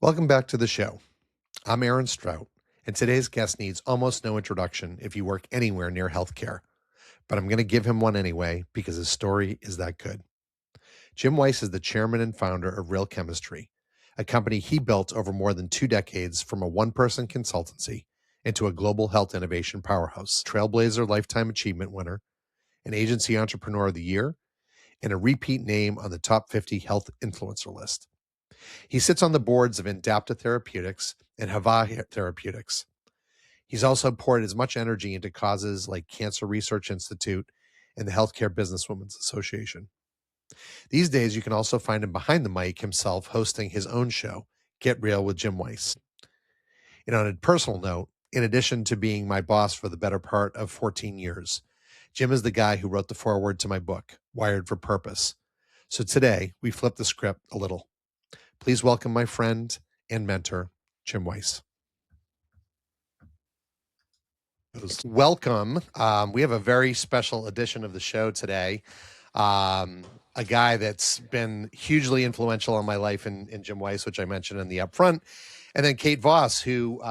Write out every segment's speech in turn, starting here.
Welcome back to the show. I'm Aaron Strout, and today's guest needs almost no introduction if you work anywhere near healthcare. But I'm going to give him one anyway because his story is that good. Jim Weiss is the chairman and founder of Real Chemistry, a company he built over more than 2 decades from a one-person consultancy into a global health innovation powerhouse, Trailblazer Lifetime Achievement winner, an Agency Entrepreneur of the Year, and a repeat name on the top 50 health influencer list. He sits on the boards of Indapta Therapeutics and Hava Therapeutics. He's also poured as much energy into causes like Cancer Research Institute and the Healthcare Businesswomen's Association. These days, you can also find him behind the mic himself hosting his own show, Get Real with Jim Weiss. And on a personal note, in addition to being my boss for the better part of 14 years, Jim is the guy who wrote the foreword to my book, Wired for Purpose. So today, we flip the script a little. Please welcome my friend and mentor, Jim Weiss. Welcome. We have a very special edition of the show today. A guy that's been hugely influential in my life in Jim Weiss, which I mentioned in the upfront. And then Kate Voss, who,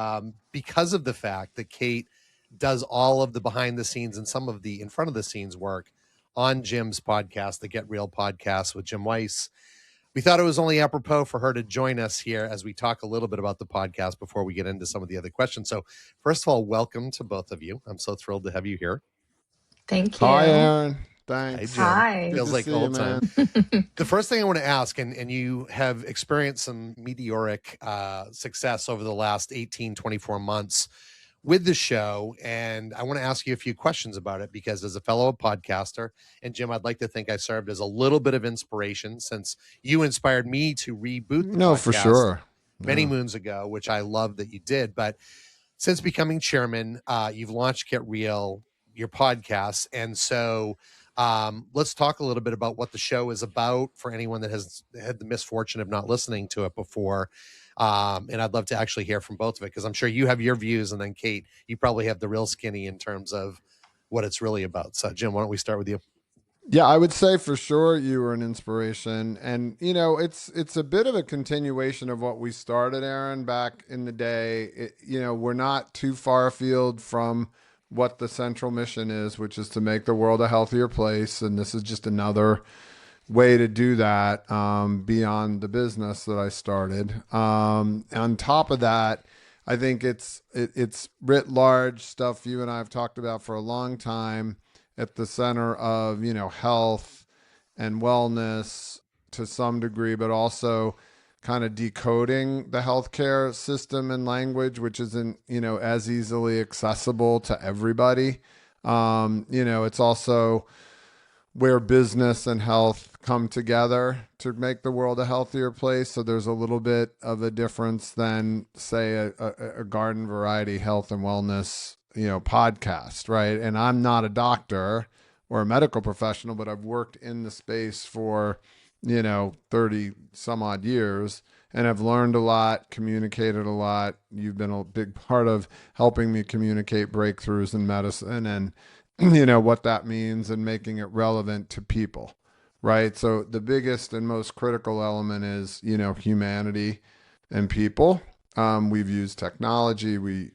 because of the fact that Kate does all of the behind the scenes and some of the in front of the scenes work on Jim's podcast, the Get Real podcast with Jim Weiss, we thought it was only apropos for her to join us here as we talk a little bit about the podcast before we get into some of the other questions. So first of all, welcome to both of you. I'm so thrilled to have you here. Thank you. Hi, Aaron. Thanks. Hey, Jim. Hi. Feels like old time. The first thing I want to ask, and you have experienced some meteoric success over the last 18, 24 months with the show, and I want to ask you a few questions about it because as a fellow podcaster, and Jim, I'd like to think I served as a little bit of inspiration since you inspired me to reboot the podcast for sure. many moons ago, which I love that you did. But since becoming chairman, you've launched Get Real, your podcast, and so let's talk a little bit about what the show is about for anyone that has had the misfortune of not listening to it before. And I'd love to actually hear from both of it because I'm sure you have your views, and then Kate, you probably have the real skinny in terms of what it's really about. So Jim, why don't we start with you? Yeah, I would say for sure you were an inspiration. And, it's a bit of a continuation of what we started, Aaron, back in the day. We're not too far afield from what the central mission is, which is to make the world a healthier place. And this is just another way to do that beyond the business that I started. On top of that, I think it's writ large stuff you and I have talked about for a long time at the center of, health and wellness to some degree, but also kind of decoding the healthcare system and language, which isn't, as easily accessible to everybody. It's also where business and health come together to make the world a healthier place. So there's a little bit of a difference than, say, a garden variety health and wellness, podcast, right? And I'm not a doctor or a medical professional, but I've worked in the space for, 30 some odd years, and I've learned a lot, communicated a lot. You've been a big part of helping me communicate breakthroughs in medicine and what that means and making it relevant to people, right? So the biggest and most critical element is, humanity and people. We've used technology.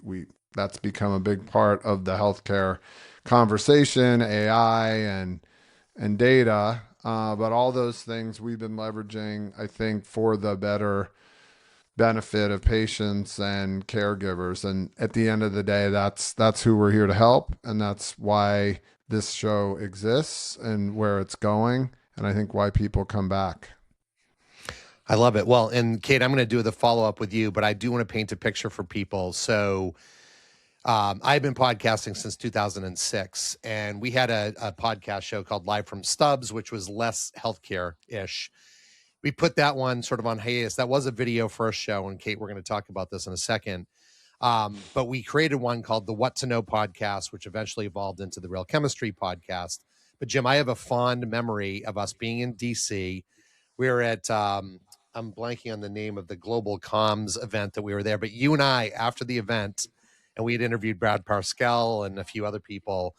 That's become a big part of the healthcare conversation, AI and data. But all those things we've been leveraging, I think, for the better benefit of patients and caregivers. And at the end of the day, that's who we're here to help. And that's why this show exists and where it's going. And I think why people come back. I love it. Well, and Kate, I'm going to do the follow-up with you, but I do want to paint a picture for people. So I've been podcasting since 2006, and we had a podcast show called Live from Stubbs, which was less healthcare-ish. We put that one sort of on hiatus. That was a video first show, and Kate, we're going to talk about this in a second. But we created one called the What to Know podcast, which eventually evolved into the Real Chemistry podcast. But Jim, I have a fond memory of us being in DC. We were at, I'm blanking on the name of the Global Comms event that we were there, but you and I, after the event, and we had interviewed Brad Parscale and a few other people,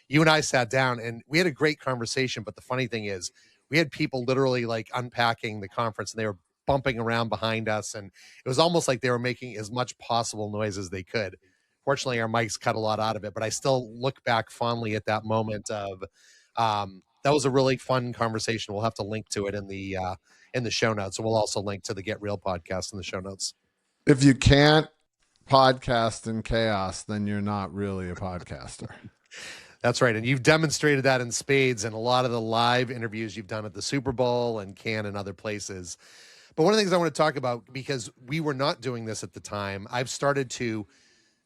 you and I sat down and we had a great conversation. But the funny thing is, we had people literally like unpacking the conference, and they were bumping around behind us, and it was almost like they were making as much possible noise as they could. Fortunately, our mics cut a lot out of it, but I still look back fondly at that moment of that was a really fun conversation. We'll have to link to it in the show notes, and we'll also link to the Get Real podcast in the show notes. If you can't podcast in chaos, then you're not really a podcaster. That's right. And you've demonstrated that in spades in a lot of the live interviews you've done at the Super Bowl and Cannes and other places. But one of the things I want to talk about, because we were not doing this at the time, I've started to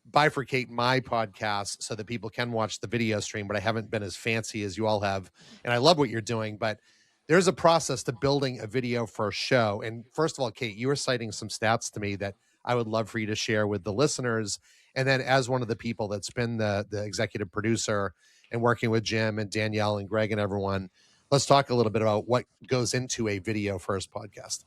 bifurcate my podcast so that people can watch the video stream, but I haven't been as fancy as you all have. And I love what you're doing, but there's a process to building a video for a show. And first of all, Kate, you were citing some stats to me that I would love for you to share with the listeners. And then as one of the people that's been the executive producer and working with Jim and Danielle and Greg and everyone, let's talk a little bit about what goes into a video first podcast.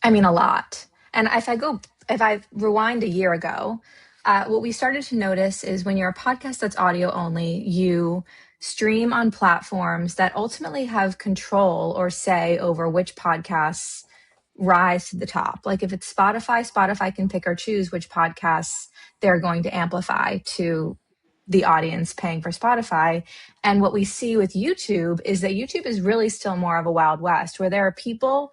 I mean, a lot. And if I rewind a year ago, what we started to notice is when you're a podcast that's audio only, you stream on platforms that ultimately have control or say over which podcasts rise to the top. Like if it's Spotify can pick or choose which podcasts they're going to amplify to the audience paying for Spotify. And what we see with YouTube is that YouTube is really still more of a Wild West, where there are people,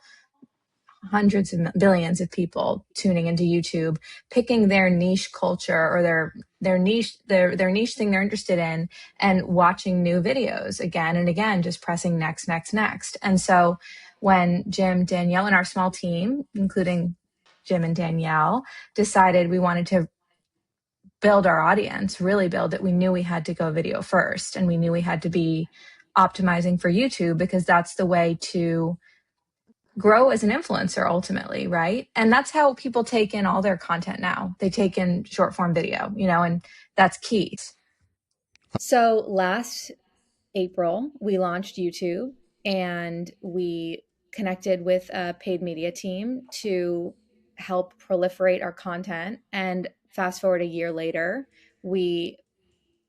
hundreds of billions of people tuning into YouTube, picking their niche culture or their niche thing they're interested in, and watching new videos again and again, just pressing next. And so when Jim, Danielle, and our small team, including Jim and Danielle, decided we wanted to build our audience, really build it, we knew we had to go video first, and we knew we had to be optimizing for YouTube because that's the way to grow as an influencer ultimately, right? And that's how people take in all their content now. They take in short form video, and that's key. So last April, we launched YouTube, and we connected with a paid media team to help proliferate our content. And fast forward a year later, we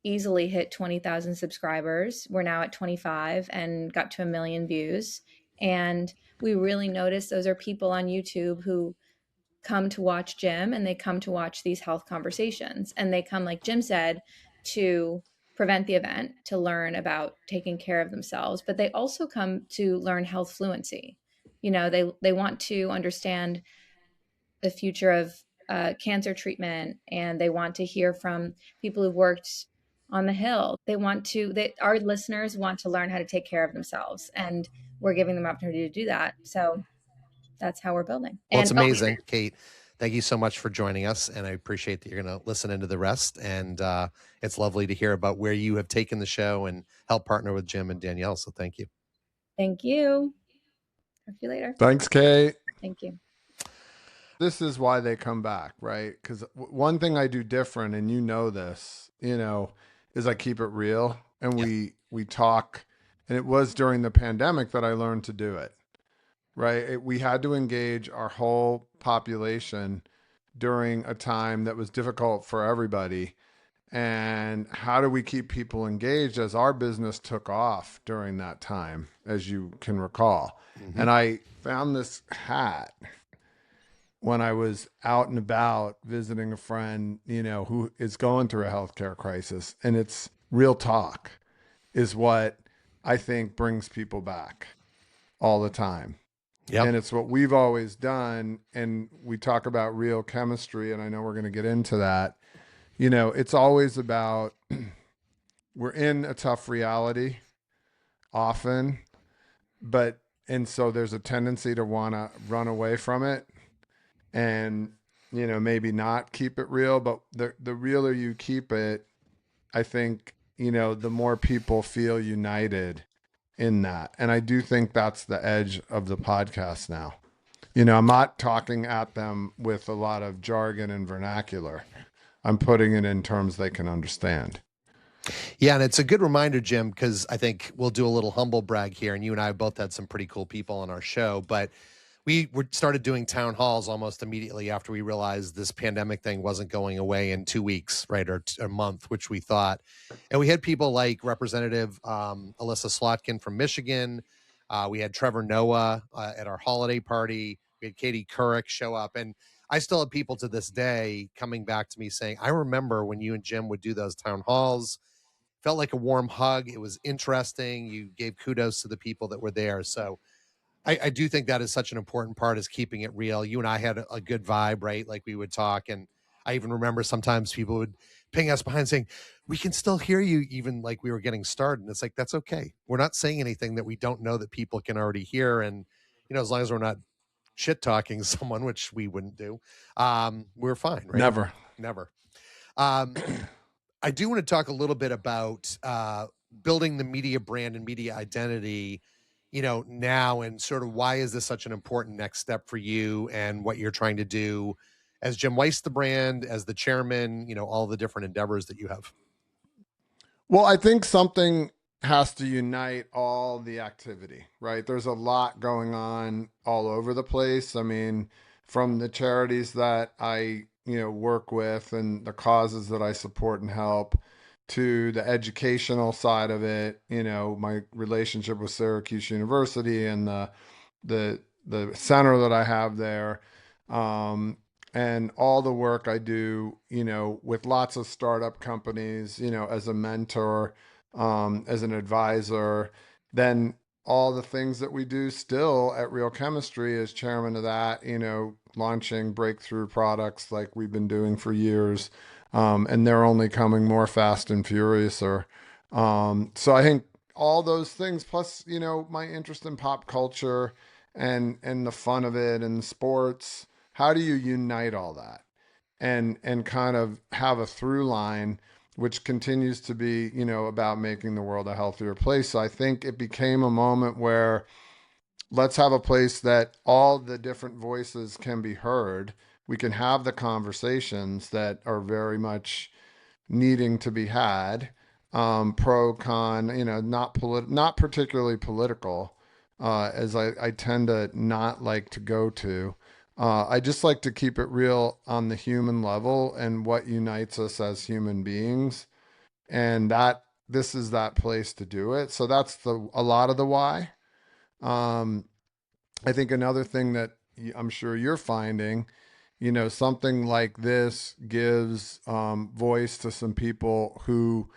easily hit 20,000 subscribers. We're now at 25 and got to 1 million views. And we really notice those are people on YouTube who come to watch Jim, and they come to watch these health conversations. And they come, like Jim said, to prevent the event, to learn about taking care of themselves. But they also come to learn health fluency. They want to understand the future of cancer treatment, and they want to hear from people who've worked on the Hill. Our listeners want to learn how to take care of themselves, and we're giving them opportunity to do that. So that's how we're building. Well, it's amazing, Kate. Thank you so much for joining us, and I appreciate that you're going to listen into the rest. And it's lovely to hear about where you have taken the show and help partner with Jim and Danielle. So thank you. Thank you. Talk to you later. Thanks, Kate. Thank you. This is why they come back, right? Because one thing I do different, and this, is I keep it real, and we talk. And it was during the pandemic that I learned to do it, right? We had to engage our whole population during a time that was difficult for everybody. And how do we keep people engaged as our business took off during that time, as you can recall? Mm-hmm. And I found this hat when I was out and about visiting a friend, who is going through a healthcare crisis. And it's real talk is what I think brings people back all the time. Yep. And it's what we've always done. And we talk about real chemistry, and I know we're going to get into that. It's always about, we're in a tough reality often, and so there's a tendency to want to run away from it and, maybe not keep it real. But the realer you keep it, I think, the more people feel united in that. And I do think that's the edge of the podcast now. I'm not talking at them with a lot of jargon and vernacular. I'm putting it in terms they can understand. Yeah, and it's a good reminder, Jim, because I think we'll do a little humble brag here. And you and I both had some pretty cool people on our show, but we started doing town halls almost immediately after we realized this pandemic thing wasn't going away in 2 weeks, right, or a month, which we thought. And we had people like Representative Alyssa Slotkin from Michigan. We had Trevor Noah at our holiday party. We had Katie Couric show up, and I still have people to this day coming back to me saying, I remember when you and Jim would do those town halls. Felt like a warm hug. It was interesting. You gave kudos to the people that were there. So I do think that is such an important part, is keeping it real. You and I had a good vibe, right? Like we would talk. And I even remember sometimes people would ping us behind saying, we can still hear you, even like we were getting started. And it's like, that's okay. We're not saying anything that we don't know that people can already hear. And, as long as we're not shit talking someone, which we wouldn't do, we're fine, right? Never. Never. I do want to talk a little bit about building the media brand and media identity, now, and sort of why is this such an important next step for you and what you're trying to do as Jim Weiss, the brand, as the chairman, all the different endeavors that you have. Well, I think something has to unite all the activity, right? There's a lot going on all over the place. I mean, from the charities that I, work with and the causes that I support and help, to the educational side of it, my relationship with Syracuse University and the center that I have there. And all the work I do, with lots of startup companies, as a mentor, as an advisor, then all the things that we do still at Real Chemistry as chairman of that, launching breakthrough products like we've been doing for years. And they're only coming more fast and furiouser. So I think all those things, plus, my interest in pop culture and the fun of it and sports, how do you unite all that and kind of have a through line which continues to be, about making the world a healthier place? So I think it became a moment where let's have a place that all the different voices can be heard. We can have the conversations that are very much needing to be had, pro, con, not particularly political, as I tend to not like to go to. I just like to keep it real on the human level and what unites us as human beings, and that this is that place to do it. So that's a lot of the why. Um, I think another thing that I'm sure you're finding, something like this gives voice to some people who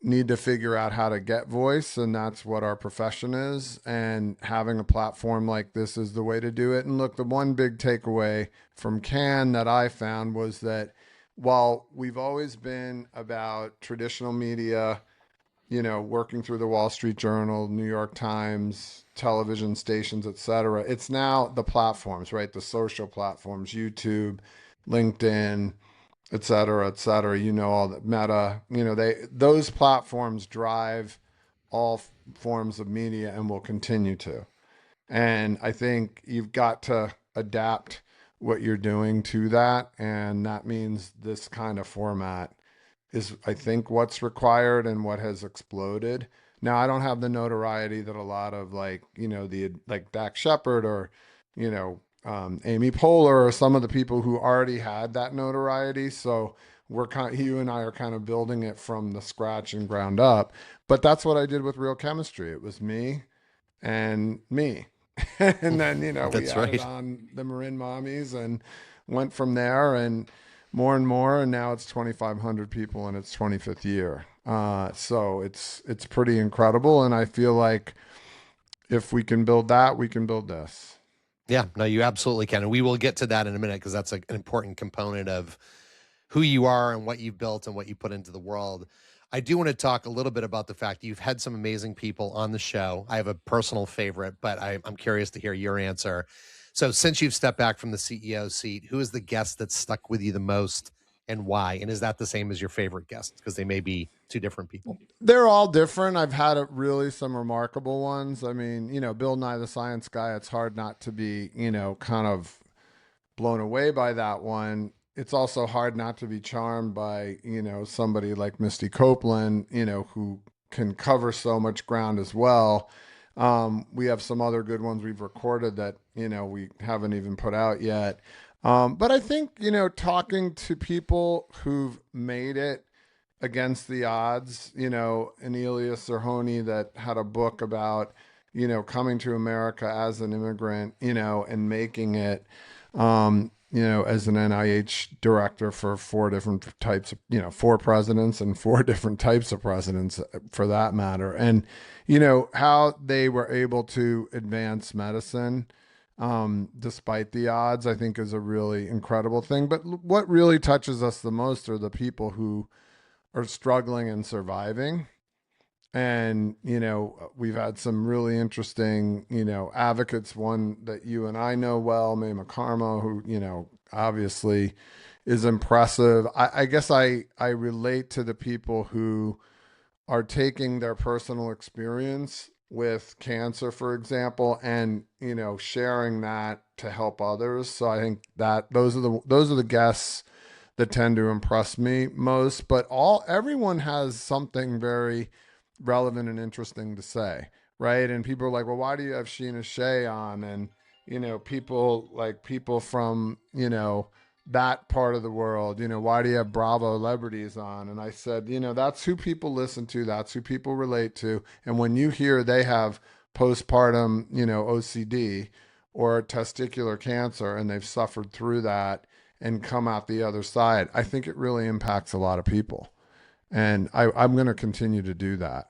need to figure out how to get voice, and that's what our profession is. And having a platform like this is the way to do it. And look, the one big takeaway from Cannes that I found was that while we've always been about traditional media, working through the Wall Street Journal, New York Times, television stations, et cetera, it's now the platforms, right? The social platforms, YouTube, LinkedIn, et cetera, et cetera. All the Meta, those platforms drive all forms of media and will continue to. And I think you've got to adapt what you're doing to that. And that means this kind of format is, I think, what's required and what has exploded. Now, I don't have the notoriety that a lot of like Dak Shepard or, Amy Poehler or some of the people who already had that notoriety. So you and I are kind of building it from the scratch and ground up. But that's what I did with Real Chemistry. It was me and me. And then, we added on the Marin Mommies and went from there and more. And now it's 2,500 people in its 25th year. So it's pretty incredible. And I feel like if we can build that, we can build this. Yeah, no, you absolutely can. And we will get to that in a minute, because that's an important component of who you are and what you've built and what you put into the world. I do want to talk a little bit about the fact that you've had some amazing people on the show. I have a personal favorite, but I'm curious to hear your answer. So since you've stepped back from the CEO seat, who is the guest that stuck with you the most and why? And is that the same as your favorite guest? Because they may be two different people. They're all different. I've had really some remarkable ones. I mean, Bill Nye the Science Guy, it's hard not to be, kind of blown away by that one. It's also hard not to be charmed by, somebody like Misty Copeland, who can cover so much ground as well. We have some other good ones we've recorded that, we haven't even put out yet. But I think, talking to people who've made it against the odds, Anelia Serhoni that had a book about, coming to America as an immigrant, and making it, as an NIH director for four different types of, four presidents and four different types of presidents for that matter. And, how they were able to advance medicine despite the odds, I think is a really incredible thing. But what really touches us the most are the people who are struggling and surviving. And, we've had some really interesting, advocates, one that you and I know well, May McCarmo, who, obviously is impressive. I guess I relate to the people who are taking their personal experience with cancer, for example, and, sharing that to help others. So I think that those are the guests that tend to impress me most. But everyone has something very relevant and interesting to say, right? And people are like, well, why do you have Sheena Shea on? And people from that part of the world, why do you have Bravo celebrities on? And I said, that's who people listen to, that's who people relate to. And when you hear they have postpartum, OCD or testicular cancer, and they've suffered through that and come out the other side, I think it really impacts a lot of people. And I'm going to continue to do that.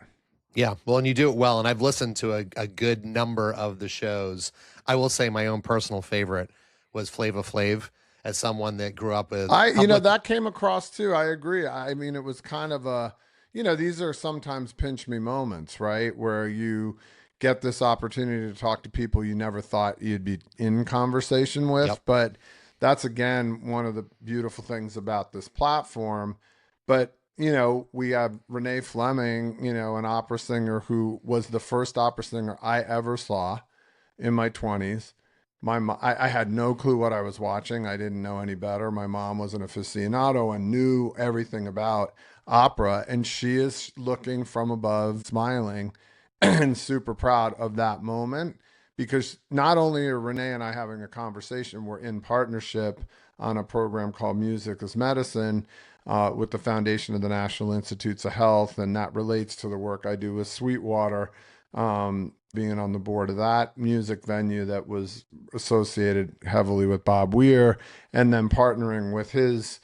Yeah, well, and you do it well. And I've listened to a good number of the shows. I will say my own personal favorite was Flava Flav, as someone that grew up with that came across too. I agree. I mean, it was kind of these are sometimes pinch me moments, right? Where you get this opportunity to talk to people you never thought you'd be in conversation with. Yep. But that's, again, one of the beautiful things about this platform. But, we have Renee Fleming, an opera singer who was the first opera singer I ever saw in my 20s. I had no clue what I was watching. I didn't know any better. My mom was an aficionado and knew everything about opera. And she is looking from above, smiling, and super proud of that moment, because not only are Renee and I having a conversation, we're in partnership on a program called Music is Medicine with the Foundation of the National Institutes of Health. And that relates to the work I do with Sweetwater, being on the board of that music venue that was associated heavily with Bob Weir, and then partnering with his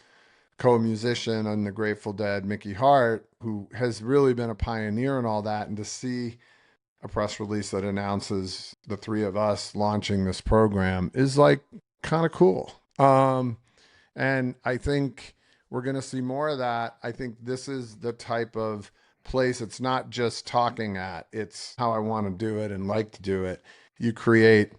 co-musician on the Grateful Dead, Mickey Hart, who has really been a pioneer in all that. And to see a press release that announces the three of us launching this program is like kind of cool. And I think we're going to see more of that. I think this is the type of place, it's not just talking at, it's how I want to do it and like to do it. You create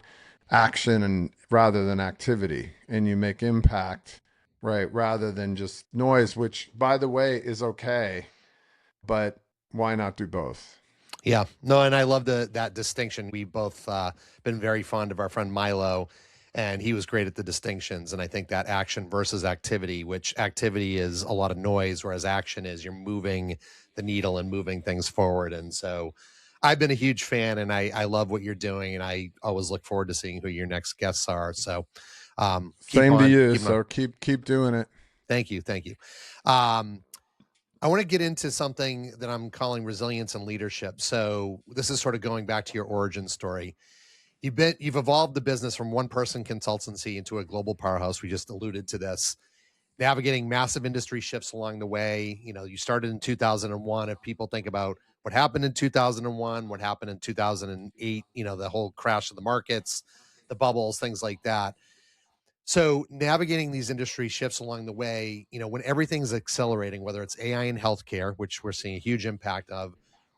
action and rather than activity, and you make impact, right, rather than just noise, which, by the way, is okay, but why not do both? Yeah, no, and I love that distinction. We both been very fond of our friend Milo, and he was great at the distinctions. And I think that action versus activity, which activity is a lot of noise, whereas action is you're moving the needle and moving things forward. And so I've been a huge fan, and I love what you're doing, and I always look forward to seeing who your next guests are. So same to you. So keep doing it. Thank you. I want to get into something that I'm calling resilience and leadership. So this is sort of going back to your origin story. You've evolved the business from one person consultancy into a global powerhouse. We just alluded to this, navigating massive industry shifts along the way. You started in 2001. If people think about what happened in 2001, what happened in 2008, the whole crash of the markets, the bubbles, things like that. So navigating these industry shifts along the way, when everything's accelerating, whether it's AI in healthcare, which we're seeing a huge impact of,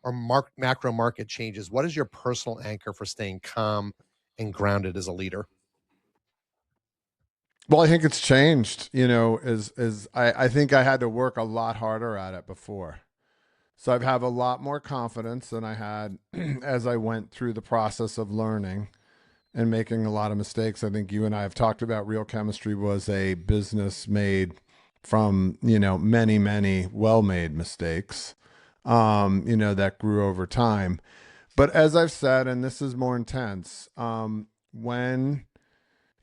or macro market changes, what is your personal anchor for staying calm and grounded as a leader? Well, I think it's changed, as I think I had to work a lot harder at it before. So I've have a lot more confidence than I had as I went through the process of learning and making a lot of mistakes. I think you and I have talked about Real Chemistry was a business made from, many, many well-made mistakes, that grew over time. But as I've said, and this is more intense, when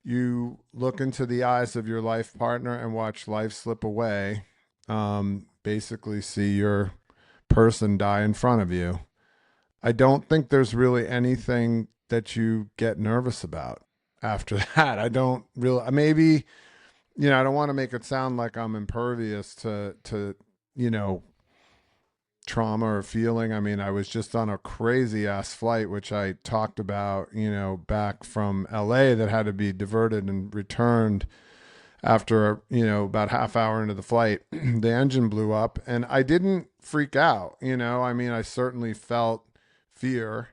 you look into the eyes of your life partner and watch life slip away, basically see your person die in front of you, I don't think there's really anything that you get nervous about after that. I don't really, maybe, I don't want to make it sound like I'm impervious to, you know, trauma or feeling. I mean, I was just on a crazy ass flight, which I talked about, back from LA that had to be diverted and returned after, about half hour into the flight. The engine blew up and I didn't freak out. I mean, I certainly felt fear.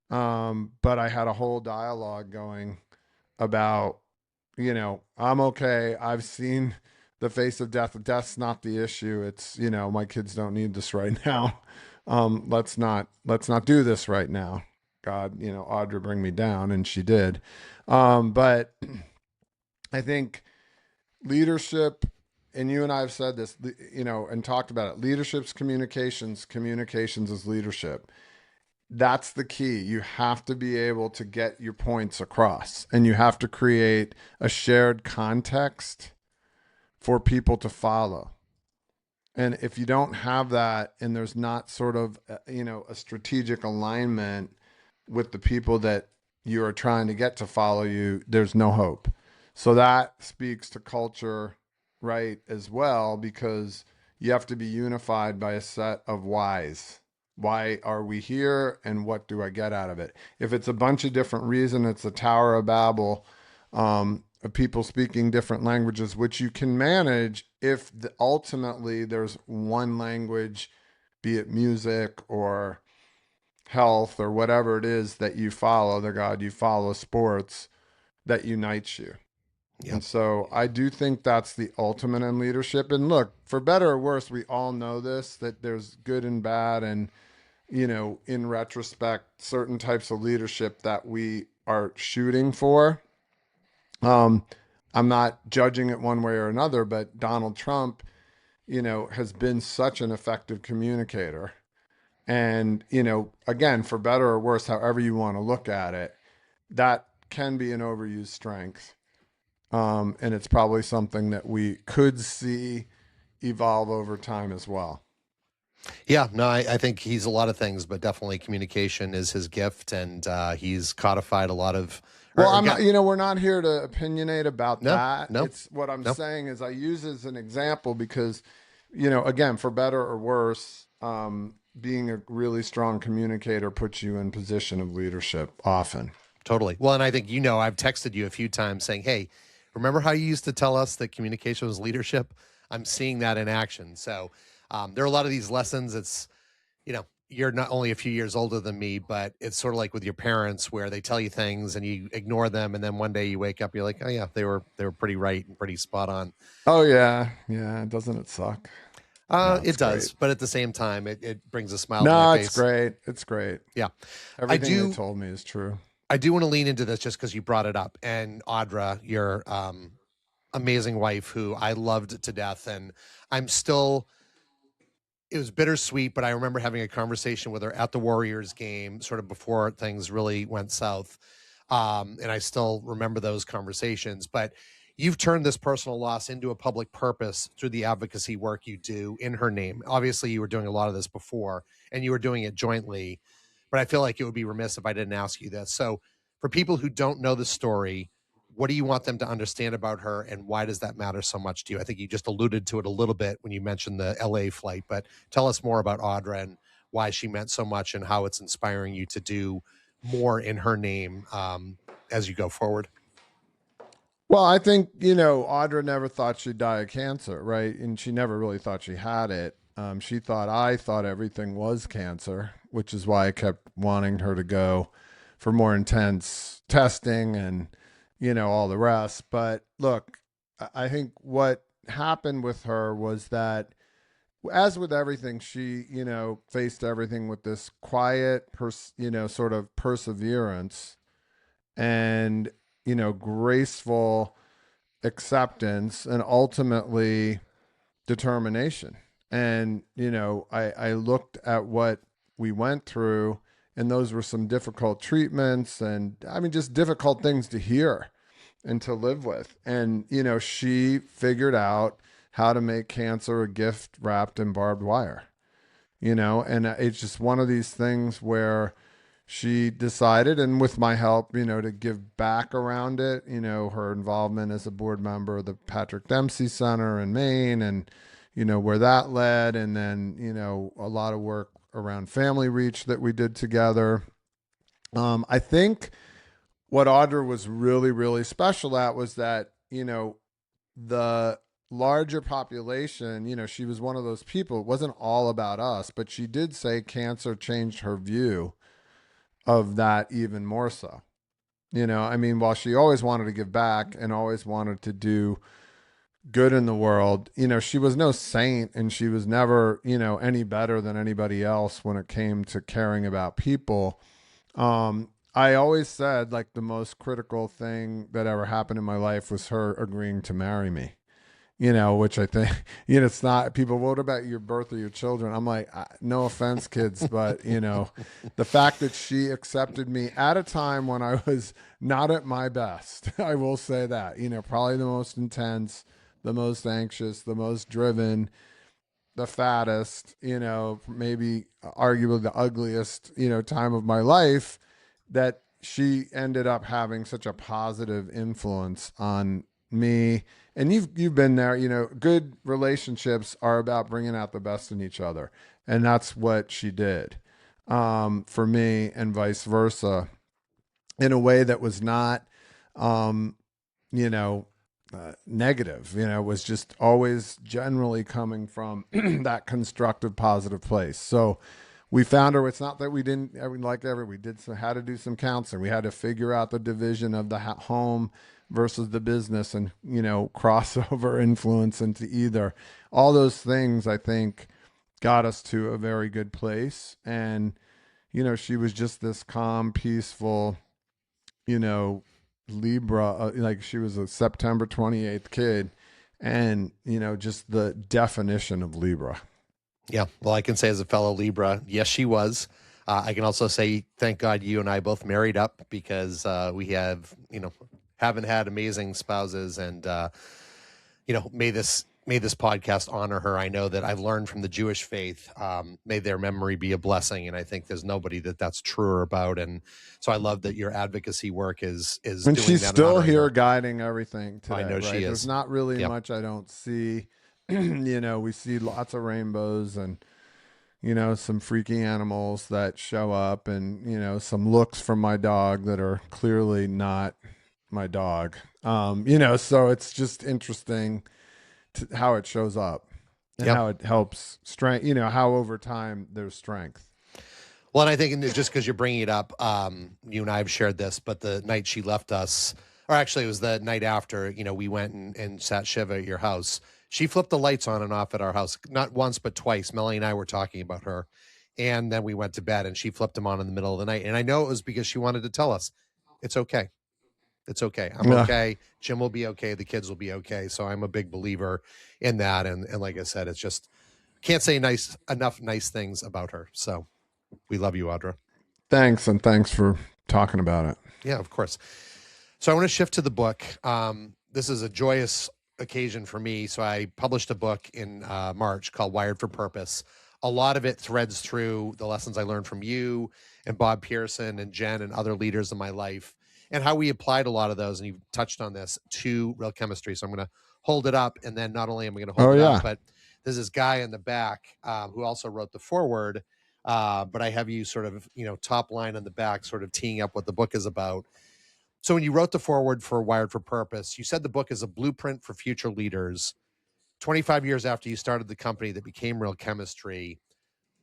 But I had a whole dialogue going about, I'm okay. I've seen the face of death. Death's not the issue. It's, my kids don't need this right now. Let's not do this right now. God, Audra, bring me down. And she did. But I think leadership, and you and I have said this, and talked about it. Leadership's communications. Communications is leadership. That's the key. You have to be able to get your points across, and you have to create a shared context for people to follow. And if you don't have that, and there's not sort of, a strategic alignment with the people that you are trying to get to follow you, there's no hope. So that speaks to culture, right, as well, because you have to be unified by a set of whys. Why are we here, and what do I get out of it? If it's a bunch of different reasons, it's a Tower of Babel, of people speaking different languages, which you can manage if ultimately there's one language, be it music or health or whatever it is that you follow, the God you follow, sports, that unites you. Yeah. And so I do think that's the ultimate in leadership. And look, for better or worse, we all know this, that there's good and bad. And, in retrospect, certain types of leadership that we are shooting for. I'm not judging it one way or another, but Donald Trump, has been such an effective communicator. And, again, for better or worse, however you want to look at it, that can be an overused strength. And it's probably something that we could see evolve over time as well. Yeah, no, I think he's a lot of things, but definitely communication is his gift, and he's codified a lot of. Well, I'm not, we're not here to opinionate about No, that. no, It's what I'm no. saying is I use as an example because, again, for better or worse, being a really strong communicator puts you in position of leadership often. Totally. Well, and I think I've texted you a few times saying, "Hey, remember how you used to tell us that communication was leadership? I'm seeing that in action." So there are a lot of these lessons. It's you're not only a few years older than me, but it's sort of like with your parents where they tell you things and you ignore them, and then one day you wake up, you're like, "Oh yeah, they were pretty right and pretty spot on." Oh yeah, yeah. Doesn't it suck? No, It does, great. but at the same time, it brings a smile to No, my it's face. great. It's great. Yeah, Everything they told me is true. I do want to lean into this just because you brought it up, and Audra, your amazing wife, who I loved to death, and I'm still. It was bittersweet, but I remember having a conversation with her at the Warriors game, sort of before things really went south. And I still remember those conversations. But you've turned this personal loss into a public purpose through the advocacy work you do in her name. Obviously, you were doing a lot of this before, and you were doing it jointly. But I feel like it would be remiss if I didn't ask you this. So, for people who don't know the story, what do you want them to understand about her, and why does that matter so much to you? I think you just alluded to it a little bit when you mentioned the LA flight, but tell us more about Audra and why she meant so much and how it's inspiring you to do more in her name as you go forward. Well, I think, Audra never thought she'd die of cancer, right? And she never really thought she had it. I thought everything was cancer, which is why I kept wanting her to go for more intense testing and, all the rest. But look, I think what happened with her was that, as with everything, she, faced everything with this quiet, sort of perseverance and, graceful acceptance and ultimately determination. And, I looked at what we went through, and those were some difficult treatments and I mean, just difficult things to hear and to live with. And, she figured out how to make cancer a gift wrapped in barbed wire. and it's just one of these things where she decided, and with my help, to give back around it, her involvement as a board member of the Patrick Dempsey Center in Maine, and, where that led. And then, a lot of work around Family Reach that we did together. I think what Audra was really, really special at was that, the larger population, she was one of those people. It wasn't all about us, but she did say cancer changed her view of that even more so. I mean, while she always wanted to give back and always wanted to do good in the world, she was no saint, and she was never, any better than anybody else when it came to caring about people. I always said, like, the most critical thing that ever happened in my life was her agreeing to marry me. Which I think, it's not people. What about your birth of your children? I'm like, no offense, kids, but the fact that she accepted me at a time when I was not at my best, I will say that, probably the most intense, the most anxious, the most driven, the fattest, maybe arguably the ugliest, time of my life, that she ended up having such a positive influence on me. And you've been there, good relationships are about bringing out the best in each other. And that's what she did, for me, and vice versa, in a way that was not, um, you know, negative. It was just always generally coming from that constructive, positive place. So we found her. It's not that we didn't, we did some, had to do some counseling. We had to figure out the division of the home versus the business, and, crossover influence into either. All those things, I think, got us to a very good place. And, she was just this calm, peaceful, Libra, like she was a September 28th kid, and, just the definition of Libra. Yeah. Well, I can say as a fellow Libra, yes, she was. I can also say, thank God you and I both married up, because we have, haven't had amazing spouses, and, may this podcast honor her. I know that I've learned from the Jewish faith, may their memory be a blessing. And I think there's nobody that's truer about. And so I love that your advocacy work is And doing she's that. still here guiding everything today. I know, right? she is. There's not really Yep. much I don't see. We see lots of rainbows, and, some freaky animals that show up, and, some looks from my dog that are clearly not my dog. So it's just interesting how it shows up, and Yep. how it helps strength, how over time there's strength. Well, and I think just because you're bringing it up, you and I have shared this, but the night she left us, or actually it was the night after, we went and sat Shiva at your house. She flipped the lights on and off at our house, not once, but twice. Melanie and I were talking about her. And then we went to bed, and she flipped them on in the middle of the night. And I know it was because she wanted to tell us, it's okay. It's okay. I'm okay. Jim will be okay. The kids will be okay. So I'm a big believer in that. And like I said, it's just, can't say enough nice things about her. So we love you, Audra. Thanks. And thanks for talking about it. Yeah, of course. So I want to shift to the book. This is a joyous occasion for me. So I published a book in March called Wired for Purpose. A lot of it threads through the lessons I learned from you and Bob Pearson and Jen and other leaders in my life, and how we applied a lot of those. And you've touched on this to real chemistry. So I'm going to hold it up. And then not only am I going to hold it up, but there's this guy in the back who also wrote the foreword. But I have you sort of, top line on the back, sort of teeing up what the book is about. So when you wrote the foreword for Wired for Purpose, you said the book is a blueprint for future leaders. 25 years after you started the company that became Real Chemistry,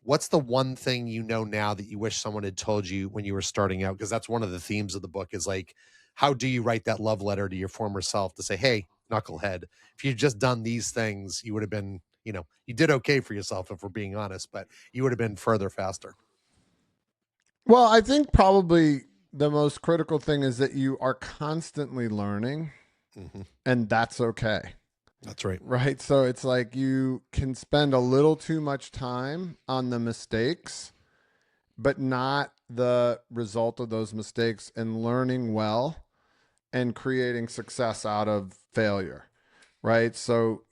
what's the one thing now that you wish someone had told you when you were starting out? Because that's one of the themes of the book, is like, how do you write that love letter to your former self to say, hey, knucklehead, if you'd just done these things, you would have been, you did okay for yourself, if we're being honest, but you would have been further faster. Well, I think probably the most critical thing is that you are constantly learning, and that's okay. That's right. Right. So it's like you can spend a little too much time on the mistakes, but not the result of those mistakes, and learning well and creating success out of failure. Right. So,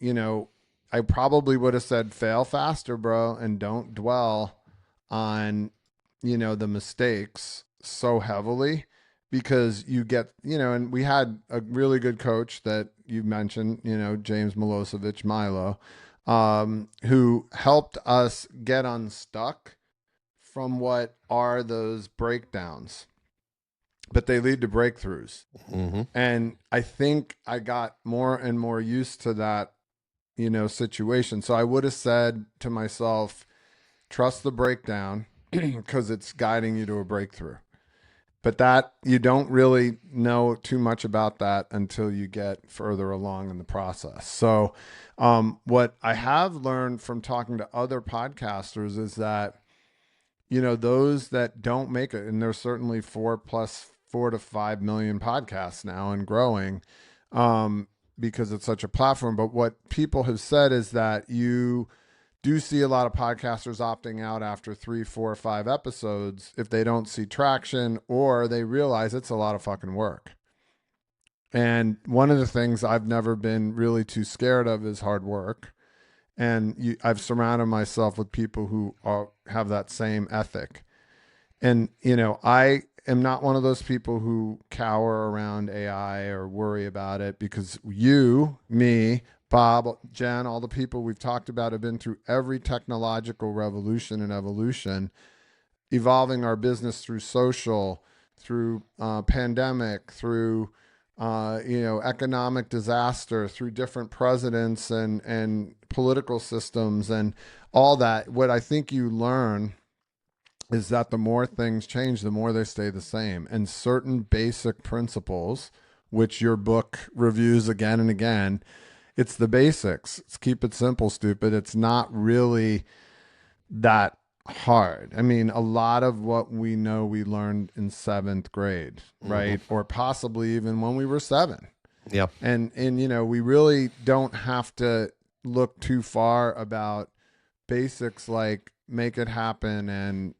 I probably would have said fail faster, bro, and don't dwell on, the mistakes so heavily, because you get, and we had a really good coach that you mentioned, James Milosevic, Milo, who helped us get unstuck from what are those breakdowns, but they lead to breakthroughs. Mm-hmm. And I think I got more and more used to that, situation. So I would have said to myself, trust the breakdown because it's guiding you to a breakthrough. But that you don't really know too much about that until you get further along in the process. So, what I have learned from talking to other podcasters is that, those that don't make it, and there's certainly 4 to 5 million podcasts now and growing, because it's such a platform. But what people have said is that you do see a lot of podcasters opting out after 3, 4, 5 episodes if they don't see traction or they realize it's a lot of fucking work. And one of the things I've never been really too scared of is hard work. And I've surrounded myself with people who have that same ethic. And, I am not one of those people who cower around AI or worry about it, because you, me, Bob, Jen, all the people we've talked about have been through every technological revolution and evolution, evolving our business through social, through pandemic, through economic disaster, through different presidents and political systems and all that. What I think you learn is that the more things change, the more they stay the same. And certain basic principles, which your book reviews again and again, it's the basics. It's keep it simple, stupid. It's not really that hard. I mean, a lot of what we know we learned in seventh grade, right? Mm-hmm. Or possibly even when we were 7. Yeah. And we really don't have to look too far about basics like make it happen and,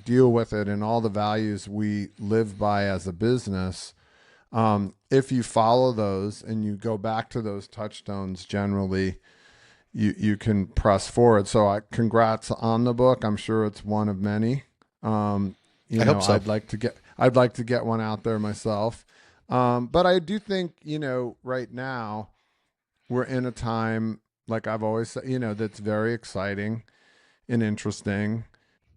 deal with it and all the values we live by as a business. If you follow those and you go back to those touchstones, generally you can press forward. So congrats on the book. I'm sure it's one of many. I hope so. I'd like to get one out there myself. But I do think, right now we're in a time, like I've always said, that's very exciting and interesting.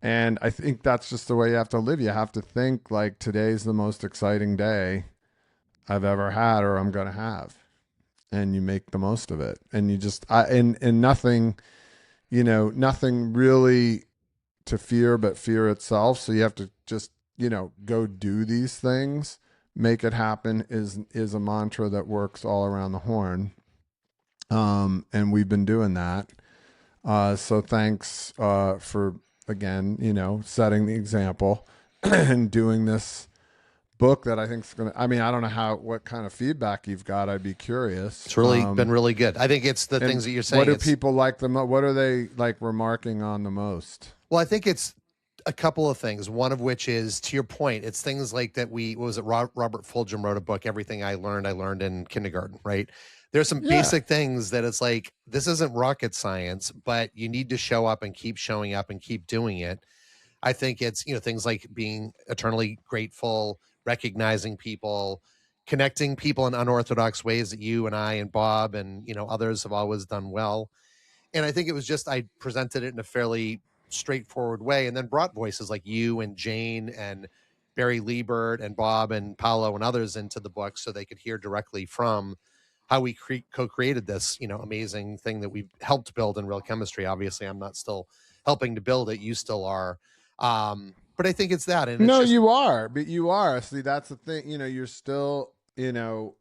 And I think that's just the way you have to live. You have to think like today's the most exciting day I've ever had or I'm going to have. And you make the most of it. And you just, and nothing, nothing really to fear but fear itself. So you have to just, go do these things. Make it happen is a mantra that works all around the horn. And we've been doing that. So thanks for, again, setting the example and doing this book that I think is going to, I mean, I don't know what kind of feedback you've got. I'd be curious. It's really been really good. I think it's the things that you're saying. What do people like the most? What are they like remarking on the most? Well, I think it's a couple of things. One of which is, to your point, it's things like that what was it? Robert Fulghum wrote a book, Everything I Learned in Kindergarten, right? There's some basic things that it's like, this isn't rocket science, but you need to show up and keep showing up and keep doing it. I think it's, things like being eternally grateful, recognizing people, connecting people in unorthodox ways that you and I and Bob and, others have always done well. And I think it was just, I presented it in a fairly straightforward way and then brought voices like you and Jane and Barry Liebert and Bob and Paolo and others into the book so they could hear directly from how we co-created this, amazing thing that we've helped build in Real Chemistry. Obviously, I'm not still helping to build it. You still are. But I think it's that. And no, it's just, you are, but you are. See, that's the thing. You're still, you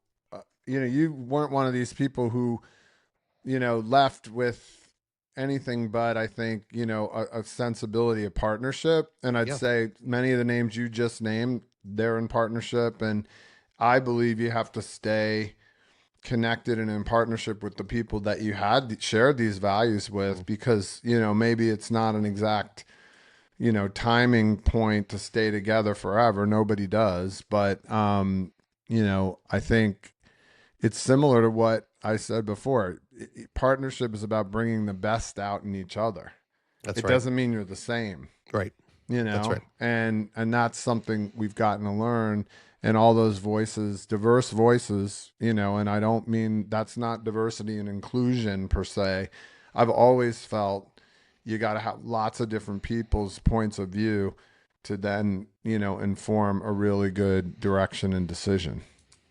weren't one of these people who, left with anything but, I think, a sensibility of partnership. And I'd say many of the names you just named, they're in partnership. And I believe you have to stay connected and in partnership with the people that you had shared these values with, because, maybe it's not an exact, timing point to stay together forever. Nobody does. But, I think it's similar to what I said before. Partnership is about bringing the best out in each other. That's It right. doesn't mean you're the same, Right. you That's know, right. and that's something we've gotten to learn. And all those voices, diverse voices, you know, and I don't mean that's not diversity and inclusion per se. I've always felt you got to have lots of different people's points of view to then, you know, inform a really good direction and decision.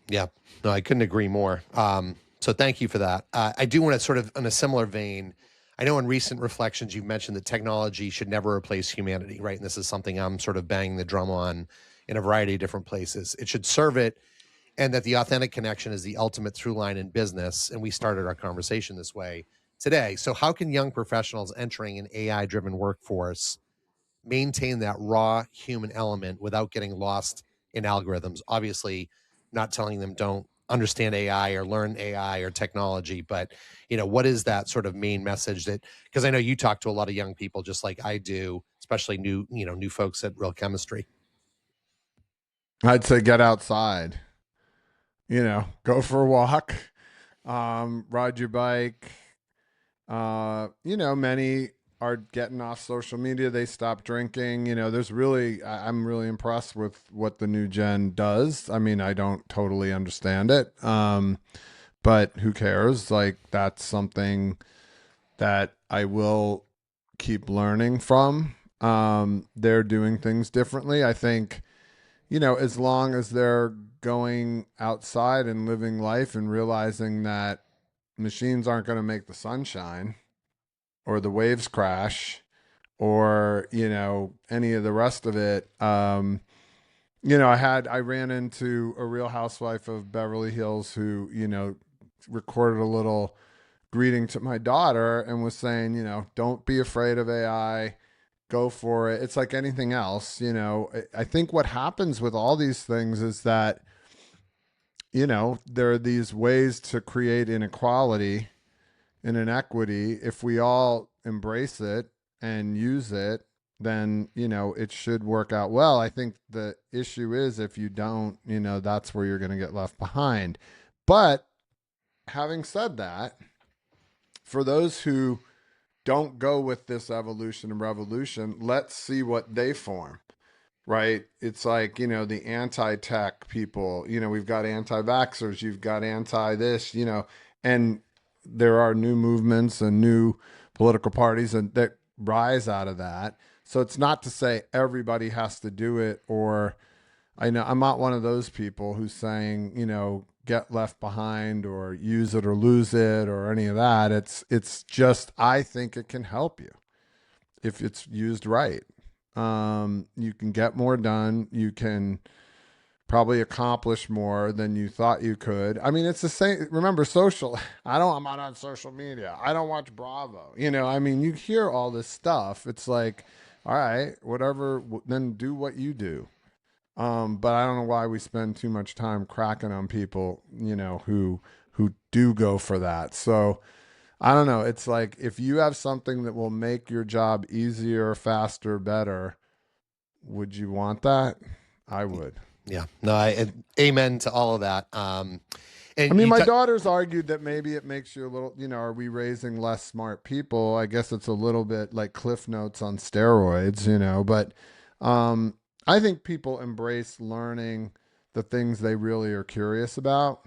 Yeah. No, I couldn't agree more. So thank you for that. I do want to sort of, in a similar vein, I know in recent reflections you've mentioned that technology should never replace humanity, right? And this is something I'm sort of banging the drum on in a variety of different places. It should serve it, and that the authentic connection is the ultimate through line in business. And we started our conversation this way today. So how can young professionals entering an AI driven workforce maintain that raw human element without getting lost in algorithms? Obviously, not telling them don't understand AI or learn AI or technology, but what is that sort of main message that, because I know you talk to a lot of young people just like I do, especially new folks at Real Chemistry. I'd say get outside, you know, go for a walk, ride your bike. You know, many are getting off social media. They stop drinking. You know, I'm really impressed with what the new gen does. I mean, I don't totally understand it. But who cares? Like, that's something that I will keep learning from. They're doing things differently. I think, you know, as long as they're going outside and living life and realizing that machines aren't going to make the sun shine or the waves crash or, you know, any of the rest of it. You know, I ran into a Real Housewife of Beverly Hills who, you know, recorded a little greeting to my daughter and was saying, you know, don't be afraid of AI, go for it. It's like anything else, you know. I think what happens with all these things is that, you know, there are these ways to create inequality and inequity. If we all embrace it and use it, then, you know, it should work out well. I think the issue is if you don't, you know, that's where you're going to get left behind. But having said that, for those who don't go with this evolution and revolution, let's see what they form, right? It's like, you know, the anti tech people, you know, we've got anti vaxxers, you've got anti this, you know, and there are new movements and new political parties and that rise out of that. So it's not to say everybody has to do it, or I know I'm not one of those people who's saying, you know, get left behind or use it or lose it or any of that. It's just I think it can help you if it's used right. You can get more done. You can probably accomplish more than you thought you could. I mean, it's the same. Remember, social. I'm not on social media. I don't watch Bravo. You know, I mean, you hear all this stuff. It's like, all right, whatever. Then do what you do. But I don't know why we spend too much time cracking on people, you know, who do go for that. So I don't know. It's like if you have something that will make your job easier, faster, better, would you want that? I would. Yeah, no, amen to all of that. I And mean, you my t- daughter's argued that maybe it makes you a little, you know, are we raising less smart people? I guess it's a little bit like Cliff Notes on steroids, you know, but um, I think people embrace learning the things they really are curious about.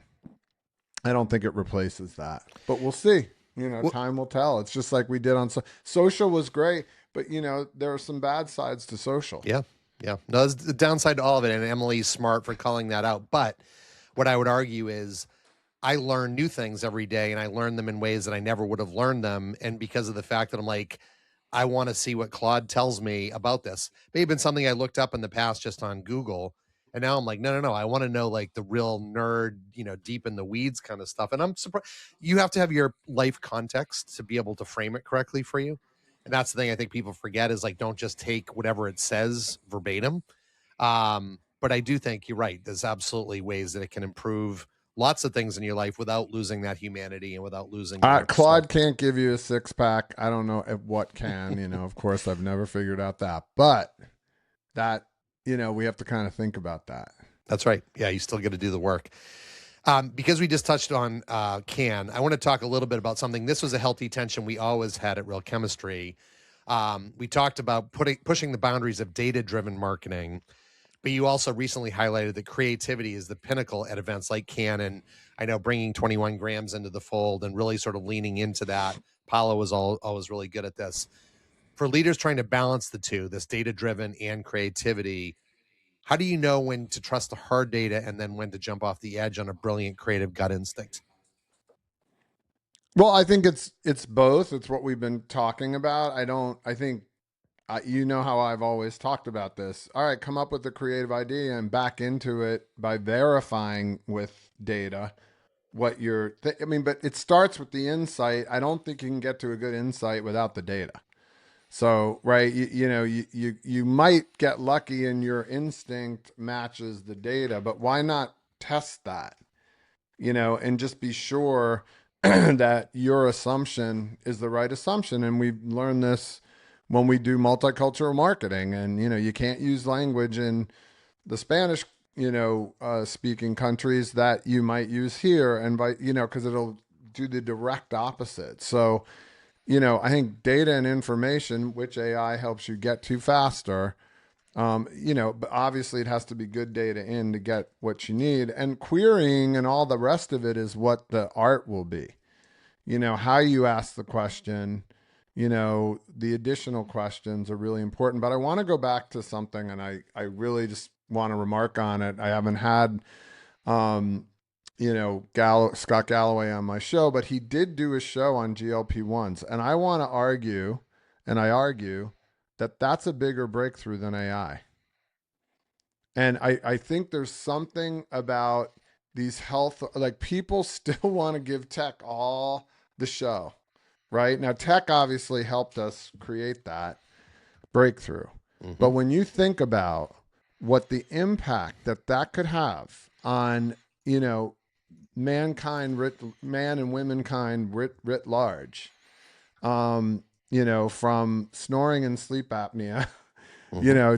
I don't think it replaces that, but we'll see. You know, well, time will tell. It's just like we did on social was great, but you know, there are some bad sides to social. yeah, yeah. No, that's the downside to all of it. And Emily's smart for calling that out. But what I would argue is I learn new things every day, and I learn them in ways that I never would have learned them. And because of the fact that I'm like, I want to see what Claude tells me about this. May have been something I looked up in the past just on Google. And now I'm like, no, no, no. I want to know like the real nerd, deep in the weeds kind of stuff. And I'm surprised you have to have your life context to be able to frame it correctly for you. And that's the thing I think people forget is like, don't just take whatever it says verbatim. But I do think you're right. There's absolutely ways that it can improve lots of things in your life without losing that humanity and without losing your Claude stuff. can't give you a six pack. I don't know if what can. You know, of course, I've never figured out that, but that, you know, we have to kind of think about that. That's right. Yeah, you still got to do the work. Because we just touched on Can, I want to talk a little bit about something. This was a healthy tension we always had at Real Chemistry. We talked about pushing the boundaries of data-driven marketing, but you also recently highlighted that creativity is the pinnacle at events like Can, and I know bringing 21 grams into the fold and really sort of leaning into that. Paolo was always really good at this. For leaders trying to balance the two, this data-driven and creativity, how do you know when to trust the hard data and then when to jump off the edge on a brilliant creative gut instinct? Well, I think it's both. It's what we've been talking about. I think you know how I've always talked about this. All right, come up with a creative idea and back into it by verifying with data what you're. I mean, but it starts with the insight. I don't think you can get to a good insight without the data. So, right, you might get lucky and your instinct matches the data, but why not test that? And just be sure that your assumption is the right assumption. And we've learned this when we do multicultural marketing. And, you can't use language in the Spanish, speaking countries that you might use here. And because it'll do the direct opposite. So, I think data and information, which AI helps you get to faster, but obviously it has to be good data in to get what you need. And querying and all the rest of it is what the art will be. How you ask the question, the additional questions are really important. But I want to go back to something, and I really just want to remark on it. I haven't had, Scott Galloway on my show, but he did do a show on GLP-1s. And I want to argue, and I argue, that that's a bigger breakthrough than AI. And I think there's something about these health, like people still want to give tech all the show, right? Now, tech obviously helped us create that breakthrough. But when you think about what the impact that could have on, mankind, man and womankind writ large, from snoring and sleep apnea,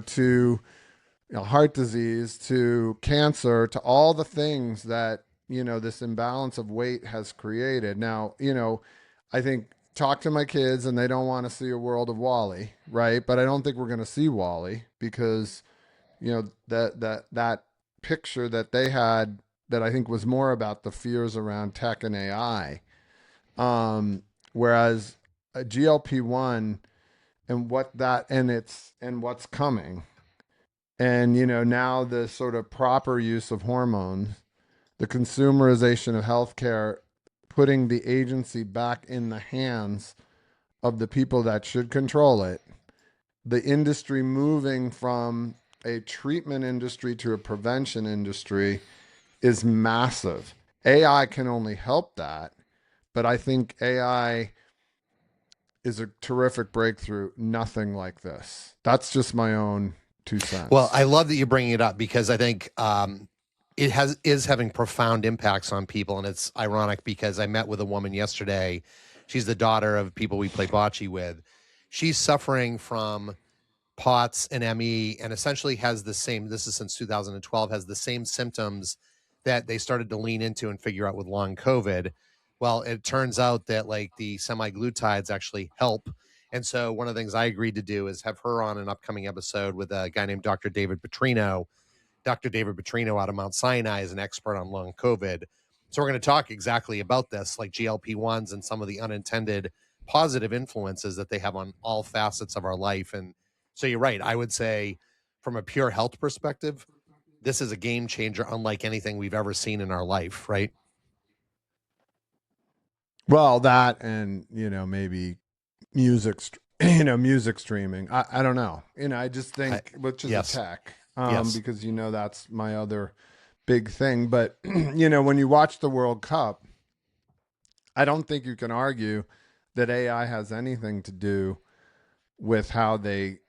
to heart disease, to cancer, to all the things that, this imbalance of weight has created. Now, I think talk to my kids and they don't want to see a world of Wall-E, right? But I don't think we're going to see Wall-E because, that picture that they had that I think was more about the fears around tech and AI. Whereas a GLP-1 and what's coming. And, now the sort of proper use of hormones, the consumerization of healthcare, putting the agency back in the hands of the people that should control it, the industry moving from a treatment industry to a prevention industry is massive. AI can only help that, but I think AI is a terrific breakthrough. Nothing like this. That's just my own 2 cents. Well, I love that you're bringing it up because I think it is having profound impacts on people, and it's ironic because I met with a woman yesterday. She's the daughter of people we play bocce with. She's suffering from POTS and ME, and essentially has the same. This is since 2012, has the same symptoms that they started to lean into and figure out with long COVID. Well, it turns out that like the semi-glutides actually help. And so one of the things I agreed to do is have her on an upcoming episode with a guy named Dr. David Petrino. Dr. David Petrino out of Mount Sinai is an expert on long COVID. So we're going to talk exactly about this, like GLP-1s and some of the unintended positive influences that they have on all facets of our life. And so you're right. I would say from a pure health perspective, this is a game changer unlike anything we've ever seen in our life, right? Well, that and, maybe music, music streaming. I don't know. I just think with just yes. tech, Yes. because, that's my other big thing. But, when you watch the World Cup, I don't think you can argue that AI has anything to do with how they,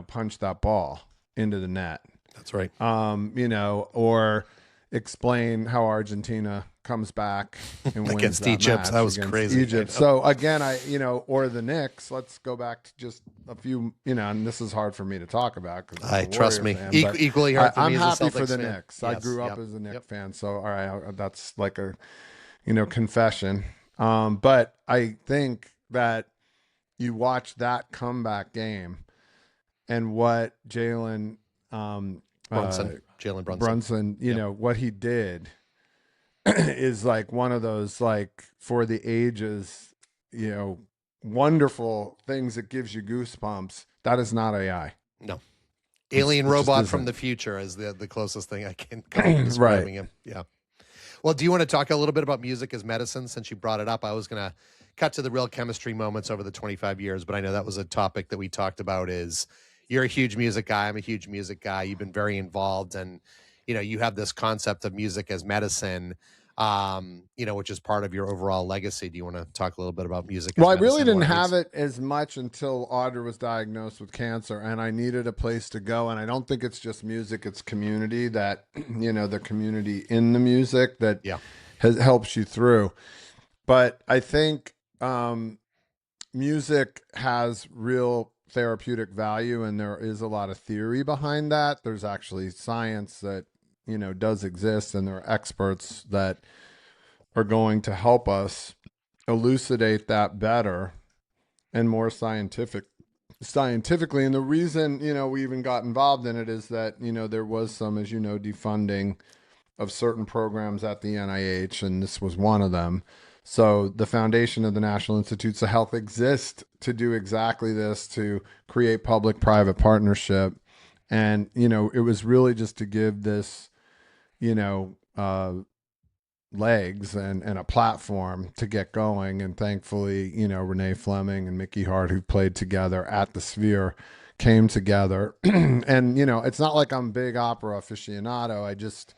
punch that ball into the net. That's right. Or explain how Argentina comes back and wins Against that Egypt. match That was against crazy. Egypt. So again, or the Knicks. Let's go back to just a few, and this is hard for me to talk about because I'm a Trust Warrior me, fan. But equally hard for I'm me as a happy for Celtics the fan. Knicks. I Yes, grew up yep, as a Knicks yep. fan, so all right, that's like a confession. But I think that you watch that comeback game and what Jalen Jalen Brunson, Yep. what he did is like one of those like for the ages, wonderful things that gives you goosebumps. That is not AI. No. Alien It just robot from isn't. the future is the closest thing I can come to describing Right. him. Yeah. Well, do you want to talk a little bit about music as medicine since you brought it up? I was going to cut to the real chemistry moments over the 25 years, but I know that was a topic that we talked about is you're a huge music guy. I'm a huge music guy. You've been very involved and, you have this concept of music as medicine, which is part of your overall legacy. Do you want to talk a little bit about music as Well, I medicine? really didn't have it as much until Audra was diagnosed with cancer, and I needed a place to go. And I don't think it's just music; it's community that the community in the music that helps you through. But I think music has real therapeutic value, and there is a lot of theory behind that. There's actually science that does exist, and there are experts that are going to help us elucidate that better and more scientifically. And the reason we even got involved in it is that there was some, as defunding of certain programs at the NIH, and this was one of them. So the foundation of the National Institutes of Health exists to do exactly this, to create public-private partnership. And it was really just to give this legs and a platform to get going. And thankfully, Renee Fleming and Mickey Hart, who played together at the Sphere, came together. And, it's not like I'm a big opera aficionado. I just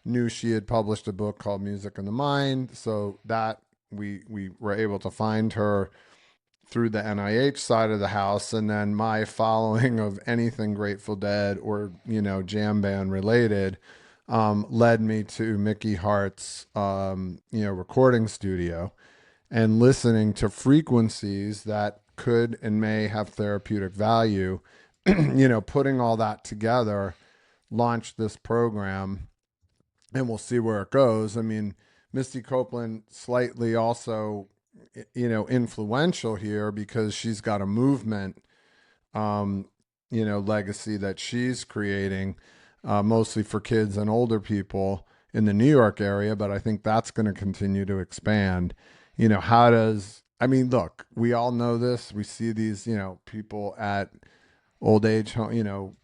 knew she had published a book called Music in the Mind. So that we were able to find her through the NIH side of the house. And then my following of anything Grateful Dead or, jam band related led me to Mickey Hart's, recording studio and listening to frequencies that could and may have therapeutic value, putting all that together, launched this program, and we'll see where it goes. I mean, Misty Copeland slightly also, influential here because she's got a movement, legacy that she's creating, mostly for kids and older people in the New York area, but I think that's going to continue to expand. Look, we all know this. We see these, people at old age home,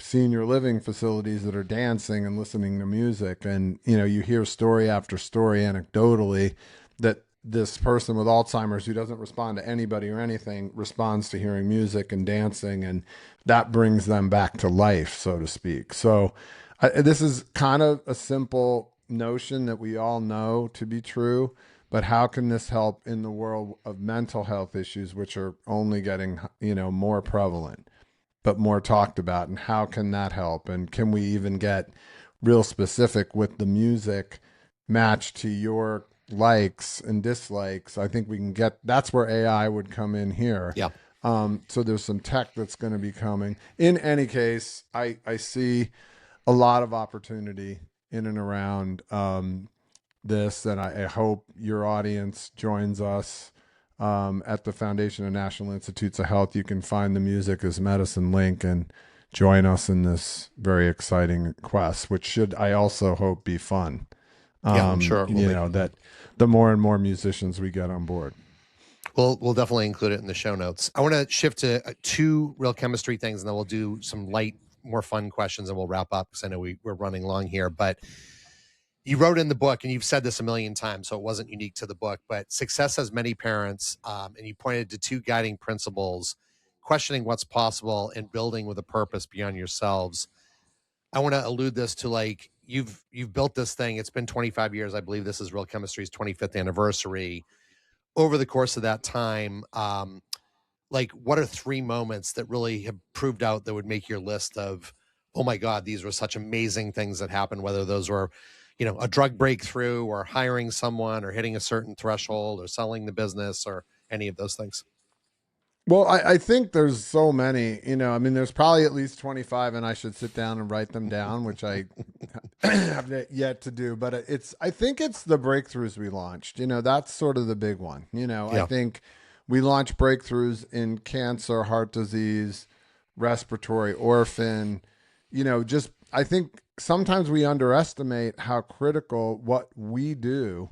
senior living facilities that are dancing and listening to music. And, you hear story after story anecdotally that this person with Alzheimer's who doesn't respond to anybody or anything responds to hearing music and dancing, and that brings them back to life, so to speak. So this is kind of a simple notion that we all know to be true, but how can this help in the world of mental health issues, which are only getting, more prevalent, but more talked about? And how can that help? And can we even get real specific with the music matched to your likes and dislikes? I think we can that's where AI would come in here. Yeah. So there's some tech that's going to be coming. In any case, I see a lot of opportunity in and around this, and I hope your audience joins us at the Foundation of National Institutes of Health. You can find the Music as Medicine link and join us in this very exciting quest, which should, I also hope, be fun. I'm sure it will be. That the more and more musicians we get on board. We'll definitely include it in the show notes. I want to shift to two real chemistry things, and then we'll do some light, more fun questions, and we'll wrap up because I know we're running long here. But you wrote in the book, and you've said this a million times, so it wasn't unique to the book, but success has many parents, and you pointed to two guiding principles: questioning what's possible and building with a purpose beyond yourselves. I want to allude this to, like, you've built this thing. It's been 25 years. I believe this is Real Chemistry's 25th anniversary. Over the course of that time, what are three moments that really have proved out that would make your list of, oh my God, these were such amazing things that happened, whether those were, a drug breakthrough or hiring someone or hitting a certain threshold or selling the business or any of those things? Well, I think there's so many, I mean, there's probably at least 25 and I should sit down and write them down, which I have yet to do, but I think it's the breakthroughs we launched, that's sort of the big one. I Yeah. think we launched breakthroughs in cancer, heart disease, respiratory, orphan, just, I think sometimes we underestimate how critical what we do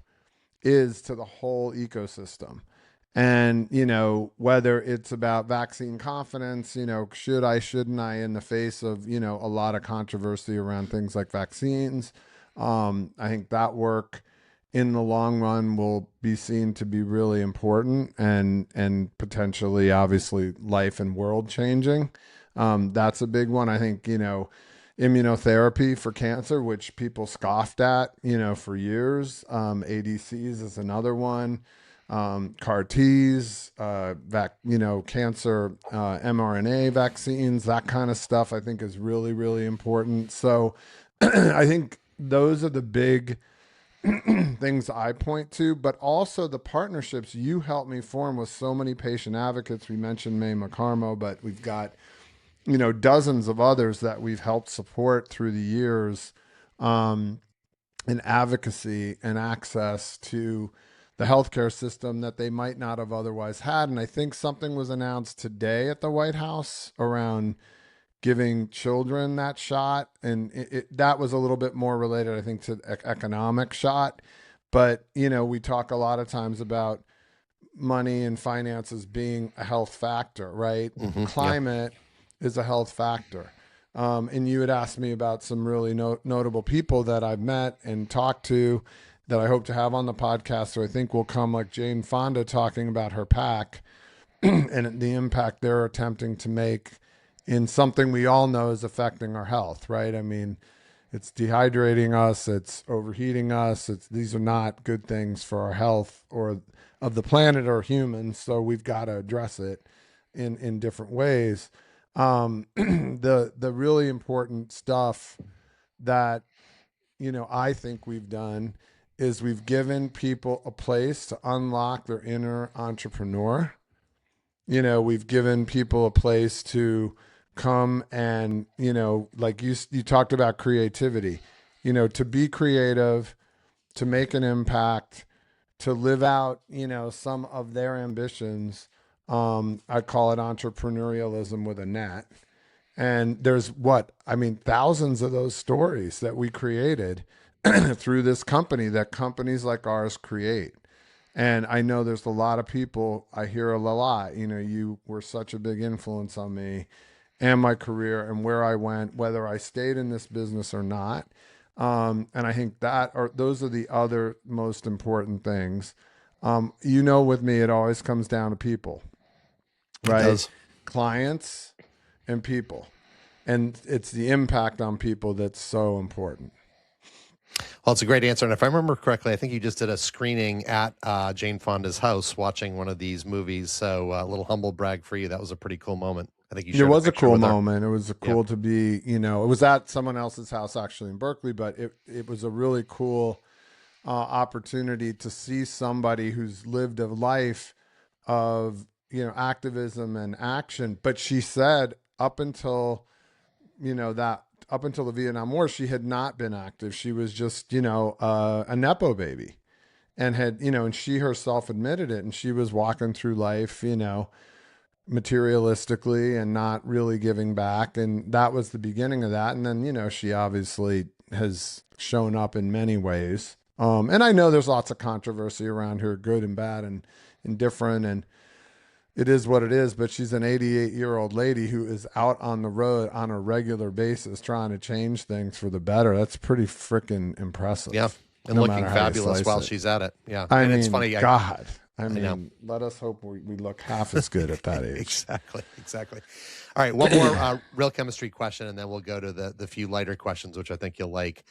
is to the whole ecosystem. And, whether it's about vaccine confidence, should I, shouldn't I, in the face of, a lot of controversy around things like vaccines. I think that work in the long run will be seen to be really important and potentially, obviously, life and world changing. That's a big one. I think, immunotherapy for cancer, which people scoffed at, for years. ADCs is another one. CAR Ts, cancer, mRNA vaccines, that kind of stuff, I think is really, really important. So I think those are the big things I point to, but also the partnerships you helped me form with so many patient advocates. We mentioned May McCarmo, but we've got, dozens of others that we've helped support through the years, in advocacy and access to the healthcare system that they might not have otherwise had. And I think something was announced today at the White House around giving children that shot. And that was a little bit more related, I think, to the economic shot. But, we talk a lot of times about money and finances being a health factor, right? Climate is a health factor. And you had asked me about some really notable people that I've met and talked to that I hope to have on the podcast, so I think will come, like Jane Fonda talking about her pack and the impact they're attempting to make in something we all know is affecting our health, right? I mean, it's dehydrating us, it's overheating us. These are not good things for our health or of the planet or humans, so we've got to address it in different ways. The really important stuff that, I think we've done is we've given people a place to unlock their inner entrepreneur. We've given people a place to come and, like you talked about creativity, to be creative, to make an impact, to live out, some of their ambitions. I call it entrepreneurialism with a net. And there's thousands of those stories that we created through this company that companies like ours create. And I know there's a lot of people, I hear a lot, you were such a big influence on me and my career and where I went, whether I stayed in this business or not. And I think those are the other most important things. With me, it always comes down to people, right? It does. Clients and people. And it's the impact on people that's so important. Well, it's a great answer. And if I remember correctly, I think you just did a screening at Jane Fonda's house watching one of these movies. So a little humble brag for you. That was a pretty cool moment. I think It was a cool moment. It was cool to be, it was at someone else's house actually in Berkeley, but it was a really cool opportunity to see somebody who's lived a life of, activism and action. But she said up until the Vietnam War, she had not been active. She was just, a Nepo baby and had, and she herself admitted it. And she was walking through life, materialistically and not really giving back. And that was the beginning of that. And then, she obviously has shown up in many ways. And I know there's lots of controversy around her, good and bad and indifferent. And it is what it is, but she's an 88-year-old lady who is out on the road on a regular basis trying to change things for the better. That's pretty freaking impressive. Yeah, and looking fabulous while she's at it. Yeah, I mean, it's funny. God, I mean, let us hope we look half as good at that age. Exactly. All right, one more real chemistry question, and then we'll go to the few lighter questions, which I think you'll like.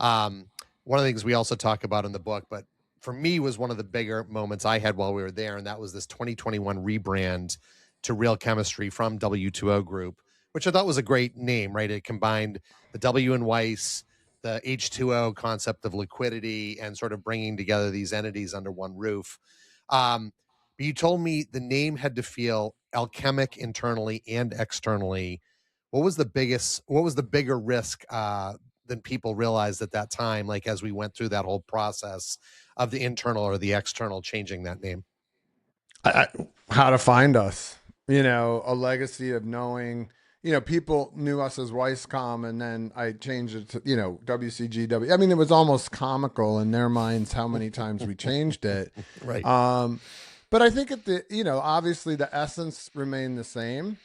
One of the things we also talk about in the book, but for me was one of the bigger moments I had while we were there, and that was this 2021 rebrand to Real Chemistry from W2O Group, which I thought was a great name, right? It combined the W in Weiss, the H2O concept of liquidity and sort of bringing together these entities under one roof. But you told me the name had to feel alchemic internally and externally. What was the bigger risk than people realized at that time, like as we went through that whole process of the internal or the external changing that name? How to find us, a legacy of knowing, people knew us as Weisscom, and then I changed it to, WCGW. I mean, it was almost comical in their minds how many times we changed it. Right. But I think obviously the essence remained the same,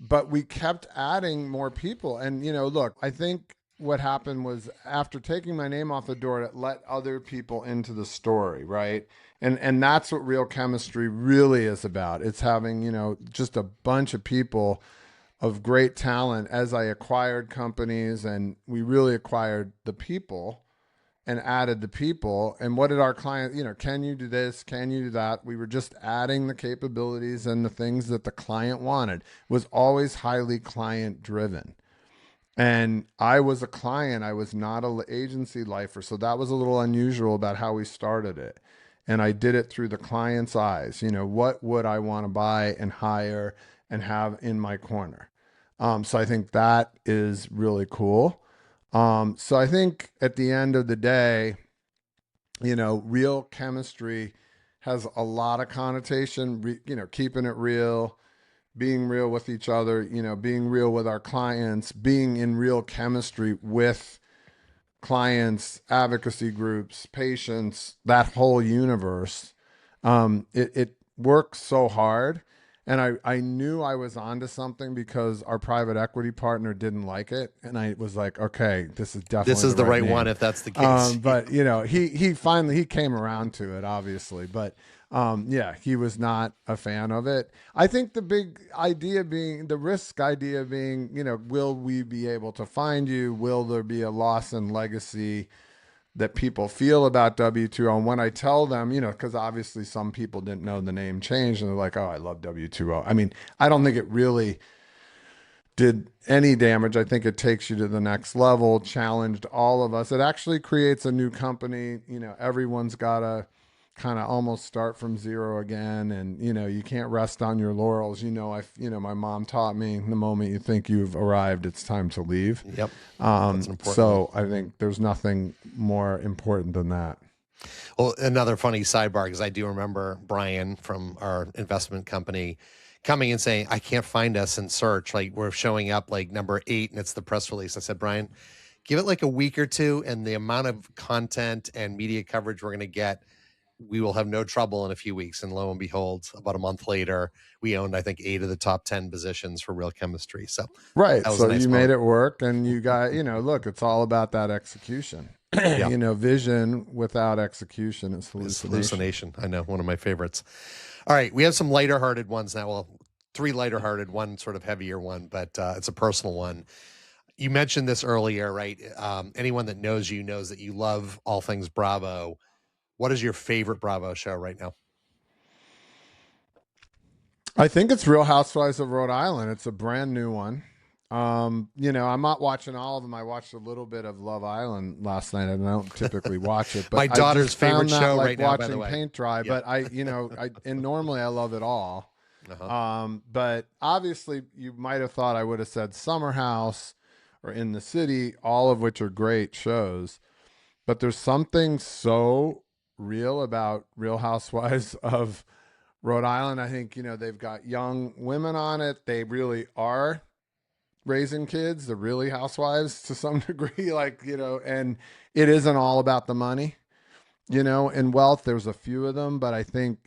but we kept adding more people. And, look, I think what happened was after taking my name off the door, it let other people into the story, right? And that's what real chemistry really is about. It's having, just a bunch of people of great talent as I acquired companies, and we really acquired the people and added the people. And what did our client, can you do this? Can you do that? We were just adding the capabilities and the things that the client wanted. It was always highly client driven. And I was a client. I was not an agency lifer. So that was a little unusual about how we started it. And I did it through the client's eyes. What would I want to buy and hire and have in my corner? So I think that is really cool. So I think at the end of the day, real chemistry has a lot of connotation, keeping it real, being real with each other, being real with our clients, being in real chemistry with clients, advocacy groups, patients, that whole universe. It works so hard. And I knew I was onto something because our private equity partner didn't like it. And I was like, okay, this is definitely the right name. one if that's the case. But he finally came around to it, obviously. But he was not a fan of it. I think the big idea being, the risk idea being, will we be able to find you? Will there be a loss in legacy that people feel about W2O? And when I tell them, because obviously some people didn't know the name changed, and they're like, oh, I love W2O. I mean, I don't think it really did any damage. I think it takes you to the next level, challenged all of us. It actually creates a new company. Everyone's got to kind of almost start from zero again. And, you can't rest on your laurels. My mom taught me, the moment you think you've arrived, it's time to leave. Yep. That's an important So I think there's nothing more important than that. Well, another funny sidebar, because I do remember Brian from our investment company coming and saying, I can't find us in search. Like, we're showing up like number 8 and it's the press release. I said, Brian, give it like a week or two, and the amount of content and media coverage we're going to get, we will have no trouble in a few weeks. And lo and behold, about a month later, we owned, I think, 8 of the top 10 positions for real chemistry. So right. that was So a nice you moment. made it work, and you got, look, it's all about that execution. Yeah. Vision without execution is It's hallucination. hallucination. I know, one of my favorites. All right, we have some lighter-hearted ones now. Well, 3 lighter-hearted, one sort of heavier one, but it's a personal one. You mentioned this earlier, right? Anyone that knows you knows that you love all things Bravo. What is your favorite Bravo show right now? I think it's Real Housewives of Rhode Island. It's a brand new one. I'm not watching all of them. I watched a little bit of Love Island last night, and I don't typically watch it. But My daughter's I just found favorite that, show like, right now, by watching the way. paint dry. Yeah. But and normally I love it all. Uh-huh. But obviously, you might have thought I would have said Summer House or In the City, all of which are great shows. But there's something so real about Real Housewives of Rhode Island. I think, they've got young women on it. They really are raising kids. They're really housewives to some degree, and it isn't all about the money, and wealth. There's a few of them, but I think,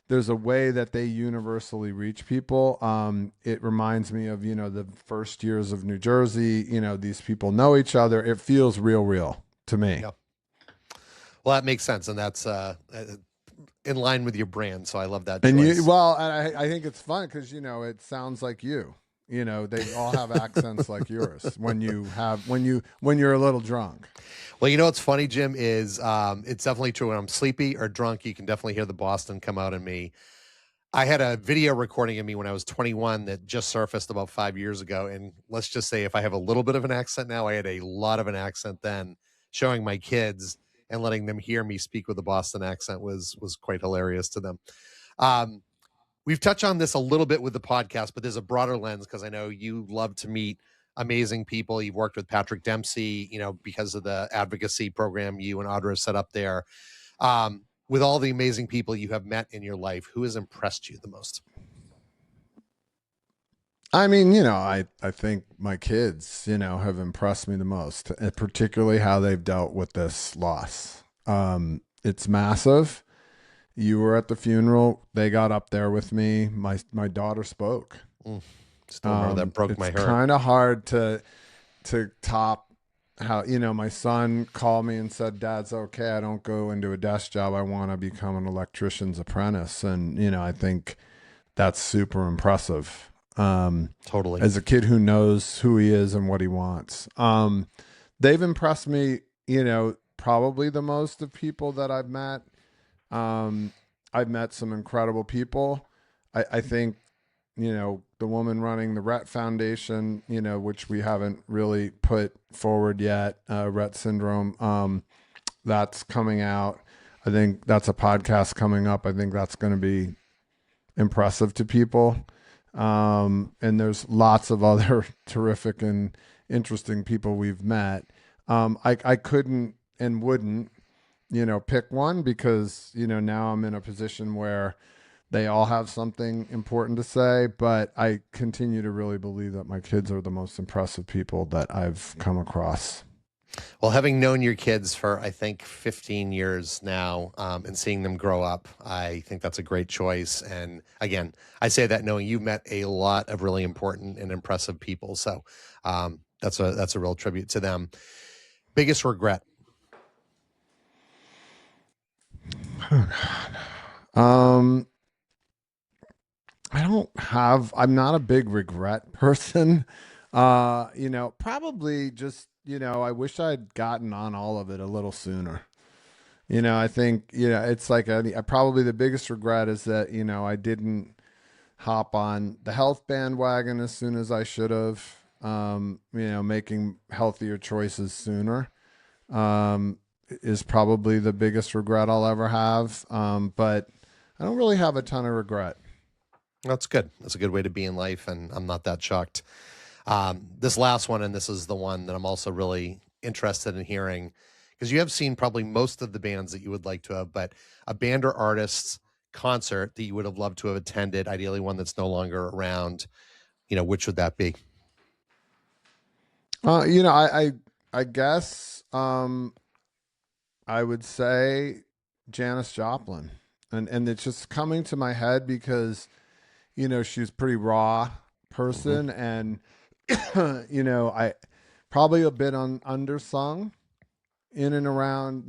there's a way that they universally reach people. It reminds me of, the first years of New Jersey. These people know each other. It feels real to me. Yeah. Well, that makes sense. And that's in line with your brand. So I love that choice. And I think it's fun because, it sounds like you. They all have accents like yours when you're a little drunk. Well, what's funny, Jim, is it's definitely true. When I'm sleepy or drunk, you can definitely hear the Boston come out in me. I had a video recording of me when I was 21 that just surfaced about 5 years ago, and let's just say if I have a little bit of an accent now, I had a lot of an accent then. Showing my kids and letting them hear me speak with a Boston accent was quite hilarious to them. Um, we've touched on this a little bit with the podcast, but there's a broader lens because I know you love to meet amazing people. You've worked with Patrick Dempsey, because of the advocacy program you and Audra set up there. With all the amazing people you have met in your life, who has impressed you the most? I mean, I think my kids, have impressed me the most, and particularly how they've dealt with this loss. It's massive. You were at the funeral. They got up there with me. My daughter spoke. Still remember that broke my It's heart. kind of hard to top how, my son called me and said, "Dad's okay. I don't go into a desk job. I want to become an electrician's apprentice." And, I think that's super impressive. Totally. As a kid who knows who he is and what he wants. They've impressed me, probably the most of people that I've met. I've met some incredible people. I think, the woman running the Rett Foundation, which we haven't really put forward yet, Rett syndrome, that's coming out. I think that's a podcast coming up. I think that's going to be impressive to people. And there's lots of other terrific and interesting people we've met. I couldn't and wouldn't, pick one because, now I'm in a position where they all have something important to say, but I continue to really believe that my kids are the most impressive people that I've come across. Well, having known your kids for, I think, 15 years now, and seeing them grow up, I think that's a great choice. And again, I say that knowing you've met a lot of really important and impressive people. So that's a real tribute to them. Biggest regret? I'm not a big regret person. Probably just, I wish I'd gotten on all of it a little sooner. I think, it's like probably the biggest regret is that, I didn't hop on the health bandwagon as soon as I should have, making healthier choices sooner, is probably the biggest regret I'll ever have. But I don't really have a ton of regret. That's good. That's a good way to be in life, and I'm not that shocked. This last one, and this is the one that I'm also really interested in hearing, because you have seen probably most of the bands that you would like to have, but a band or artist's concert that you would have loved to have attended, ideally one that's no longer around, which would that be? I guess I would say Janis Joplin, and it's just coming to my head because she's a pretty raw person, and I probably a bit undersung in and around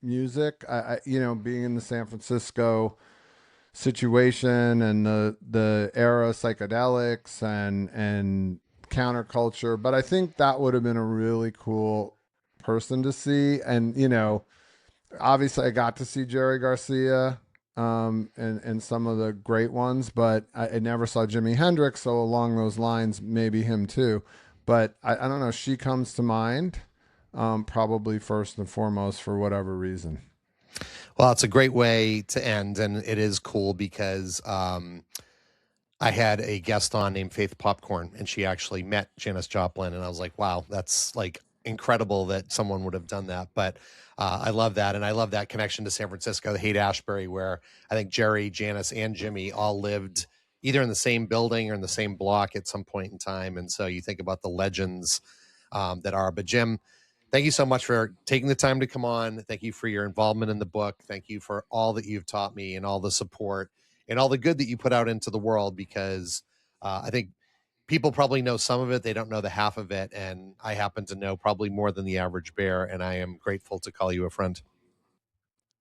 music. I being in the San Francisco situation and the era of psychedelics and counterculture, but I think that would have been a really cool person to see. And obviously I got to see Jerry Garcia and some of the great ones, but I never saw Jimi Hendrix, so along those lines maybe him too. But I don't know, she comes to mind, probably first and foremost for whatever reason. Well, it's a great way to end, and it is cool because I had a guest on named Faith Popcorn, and she actually met Janis Joplin, and I was like, wow, that's like incredible that someone would have done that. But I love that, and I love that connection to San Francisco, the Haight-Ashbury, where I think Jerry, Janis, and Jimmy all lived either in the same building or in the same block at some point in time. And so you think about the legends that are. But Jim, thank you so much for taking the time to come on. Thank you for your involvement in the book. Thank you for all that you've taught me and all the support and all the good that you put out into the world, because I think people probably know some of it. They don't know the half of it. And I happen to know probably more than the average bear. And I am grateful to call you a friend.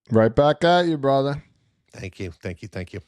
Right back at you, brother. Thank you. Thank you. Thank you.